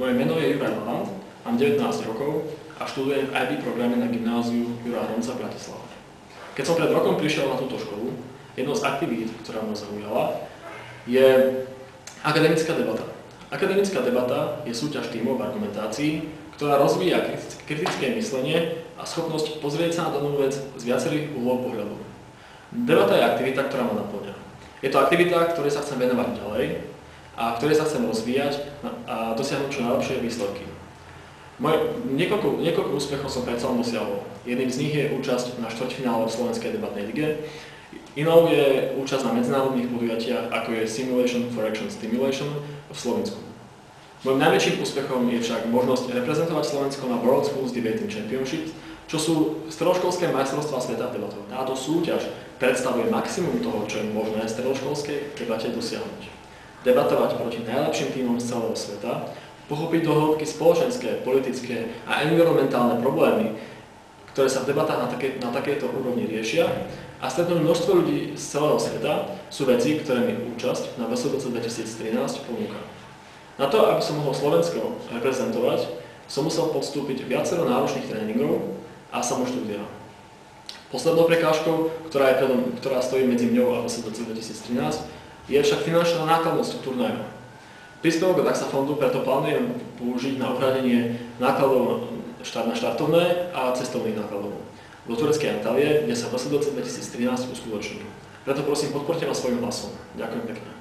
Moje meno je Juraj Lavant, mám 19 rokov a študujem v IB programe na gymnáziu Juraja Hromca v Bratislave. Keď som pred rokom prišiel na túto školu, jednou z aktivít, ktorá ma zaujala, je akademická debata. Akademická debata je súťaž tímov v argumentácii, ktorá rozvíja kritické myslenie a schopnosť pozrieť sa na danú vec z viacerých uhlov pohľadu. Debata je aktivita, ktorá ma naplňa. Je to aktivita, ktorej sa chcem venovať ďalej a ktorej sa chcem rozvíjať a dosiahnuť čo najlepšie výsledky. Niekoľko úspechov som predsa dosiahol. Jedným z nich je účasť na štvrťfinále v Slovenskej debatnej lige. Inou je účasť na medzinárodných podujatiach, ako je Simulation for Action Stimulation v Slovensku. Mojím najväčším úspechom je však možnosť reprezentovať Slovensko na World Schools Debating Championships, čo sú stredoškolské majstrovstvá sveta v debatoch. Táto súťaž predstavuje maximum toho, čo je možné v stredoškolskej debate dosiahnuť. Debatovať proti najlepším tímom z celého sveta, pochopiť do hĺbky spoločenské, politické a environmentálne problémy, ktoré sa v debatách na takéto úrovni riešia, a stretnúť množstvo ľudí z celého sveta sú veci, ktoré mi účasť na VSDC 2013 ponúka. Na to, aby som mohol Slovensko reprezentovať, som musel podstúpiť viacero náročných tréningov a samoštúdia. Poslednou prekážkou, ktorá stojí medzi mňou a VSDC 2013, je však finančná nákladnosť turnaja. Príspevok od AXA fondu preto plánujem použiť na uhradenie nákladov na štartovné a cestovných nákladov do tureckej Antalie, kde sa VSDC 2013 uskutoční. Preto prosím, podporte ma svojim hlasom. Ďakujem pekne.